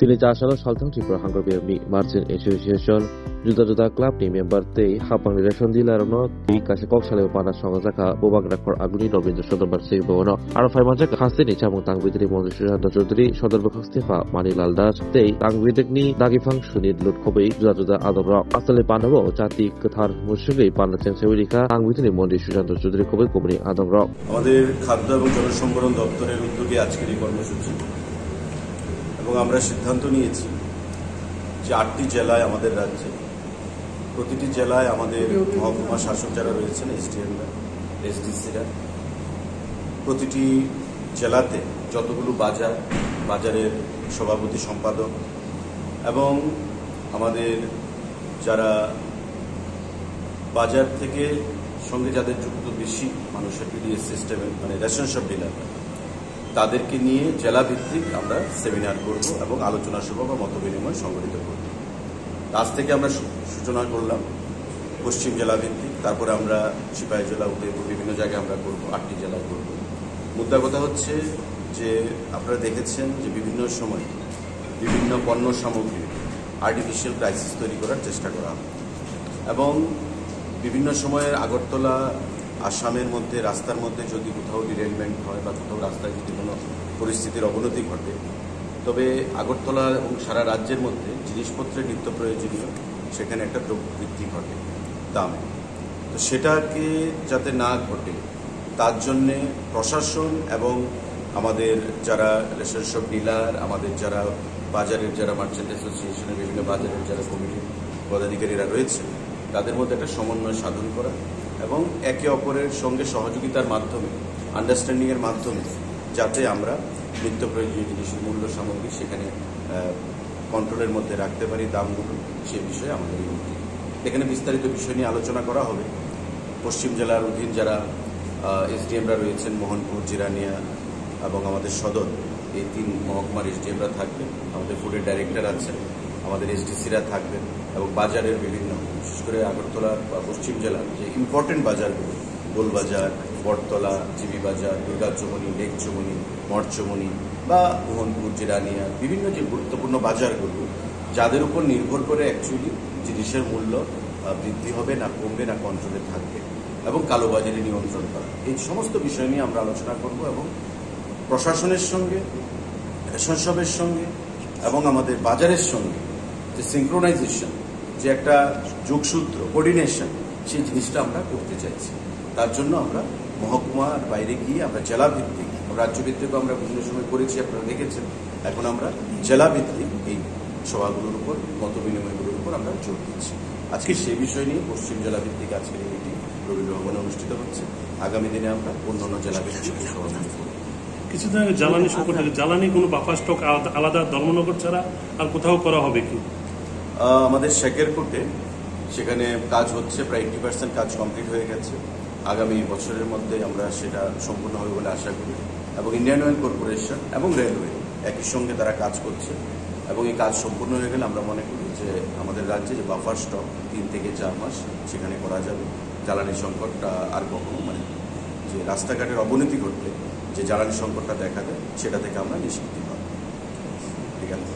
Tili Jasalo Saltang Tripura Hunger BMI Marching Association Juda Club ni member tei hapang relation dilarono ti kase kok sale pana songajaka bobak rakor aguni Robindra Sodarbar sei bono aro faimanja khasti ni chamung tangbidri Mondri Sushant Chaudhary Sodarbar Khstifa Manilal Das tei tangbidekni dagifang sunit lutkhobai juda adorok asale panabo jati kathar musugei panacheng seurika tangbidri Mondri Sushant Chaudhary khobai kobni adorok আমাদের খাদ্য এবং জনসংবরণ দপ্তরের উদ্যোগে আজকের এই কর্মসূচি এবং আমরা সিদ্ধান্ত নিয়েছি যে 8টি জেলায় আমাদের রাজ্যে প্রতিটি জেলায় আমাদের মহকুমা শাসক যারা রয়েছেন এসডিএমরা এসডিসিরা প্রতিটি জেলাতে যতগুলো বাজারের সভাপতি সম্পাদক এবং আমাদের যারা বাজার থেকে সঙ্গে যাদের যুক্ত বেশি মানুষের পিডিএস সিস্টেমে মানে রেশন শপ ডিলার তাদেরকে নিয়ে জেলা ভিত্তিক আমরা সেমিনার করব এবং আলোচনা সভা বা মতবিনিময় সংগঠিত করব। আজ থেকে আমরা সূচনা করলাম পশ্চিম জেলা ভিত্তিক, তারপরে আমরা সিপাহী জেলা উদয়পুর বিভিন্ন জায়গায় আমরা করব, 8টি জেলায় করব। মুদ্রা কথা হচ্ছে যে আপনারা দেখেছেন যে বিভিন্ন সময় বিভিন্ন পণ্য সামগ্রী আর্টিফিশিয়াল ক্রাইসিস তৈরি করার চেষ্টা করা হয় এবং বিভিন্ন সময়ের আগরতলা আসামের মধ্যে রাস্তার মধ্যে যদি কোথাও ডিরেলমেন্ট হয় বা কোথাও রাস্তায় যদি কোনো পরিস্থিতির অবনতি ঘটে, তবে আগরতলা এবং সারা রাজ্যের মধ্যে জিনিসপত্রের নিত্য প্রয়োজনীয় সেখানে একটা বৃদ্ধি ঘটে দামে। তো সেটাকে যাতে না ঘটে তার জন্যে প্রশাসন এবং আমাদের যারা রেশন শপ ডিলার, আমাদের যারা বাজারের যারা মার্চেন্ট অ্যাসোসিয়েশনের বিভিন্ন বাজারের যারা কমিটির পদাধিকারীরা রয়েছে তাদের মধ্যে একটা সমন্বয় সাধন করা এবং একে অপরের সঙ্গে সহযোগিতার মাধ্যমে আন্ডারস্ট্যান্ডিংয়ের মাধ্যমে যাতে আমরা নিত্য প্রয়োজনীয় জিনিসের মূল্য সামগ্রী সেখানে কন্ট্রোলের মধ্যে রাখতে পারি দামগুলো, সে বিষয়ে আমাদের এই উদ্যোগ। এখানে বিস্তারিত বিষয় নিয়ে আলোচনা করা হবে। পশ্চিম জেলার অধীন যারা এসডিএমরা রয়েছেন মোহনপুর, জিরানিয়া এবং আমাদের সদর, এই 3 মহকুমার এসডিএমরা থাকবেন, আমাদের ফুডের ডাইরেক্টর আছেন, আমাদের এসডিসিরা থাকবেন এবং বাজারের বিভিন্ন বিশেষ করে আগরতলা বা পশ্চিম জেলার যে ইম্পর্টেন্ট বাজারগুলো গোলবাজার, বটতলা, জিবি বাজার, দুর্গাচমনি, লেকচমনি, মঠচমনি বা মোহনপুর, জিরানিয়া বিভিন্ন যে গুরুত্বপূর্ণ বাজারগুলো যাদের উপর নির্ভর করে অ্যাকচুয়ালি জিনিসের মূল্য বৃদ্ধি হবে না কমবে না কন্ট্রোলে থাকবে এবং কালোবাজারি নিয়ন্ত্রণ করা, এই সমস্ত বিষয় নিয়ে আমরা আলোচনা করব এবং প্রশাসনের সঙ্গে রেশন শপের সঙ্গে এবং আমাদের বাজারের সঙ্গে যে সিঙ্ক্রোনাইজেশন, যে একটা যোগসূত্র কোঅর্ডিনেশন, সেই জিনিসটা আমরা করতে চাইছি। তার জন্য আমরা মহকুমার বাইরে গিয়ে আমরা জেলা ভিত্তিক, রাজ্যভিত্তিকও আমরা বিভিন্ন সময় করেছি, আপনারা দেখেছেন। এখন আমরা জেলা ভিত্তিক এই সভাগুলোর উপর মতবিনিময়গুলোর উপর আমরা জোর দিচ্ছি। আজকে সেই বিষয় নিয়ে পশ্চিম জেলা ভিত্তিক আজকের এই মিটিং রবীন্দ্র ভবনে অনুষ্ঠিত হচ্ছে। আগামী দিনে আমরা অন্যান্য জেলা ভিত্তিক সভাগুলো করব। কিছুদিন আগে জ্বালানি সংকট, জ্বালানি কোনো বাফার স্টক আলাদা ধর্মনগর ছাড়া আর কোথাও করা হবে কি? আমাদের শেখেরকোটে সেখানে কাজ হচ্ছে, প্রায় 80% কাজ কমপ্লিট হয়ে গেছে। আগামী বছরের মধ্যে আমরা সেটা সম্পূর্ণ হবে বলে আশা করি এবং ইন্ডিয়ান অয়েল কর্পোরেশন এবং রেলওয়ে একই সঙ্গে তারা কাজ করছে এবং এই কাজ সম্পূর্ণ হয়ে গেলে আমরা মনে করি যে আমাদের রাজ্যে যে বাফার স্টক 3 থেকে 4 মাস সেখানে করা যাবে। জ্বালানি সংকটটা আর কখনো মানে যে রাস্তাঘাটের অবনতি ঘটলে যে জ্বালানি সংকটটা দেখা দেয় সেটা থেকে আমরা নিষ্কৃতি পাবো। ঠিক আছে।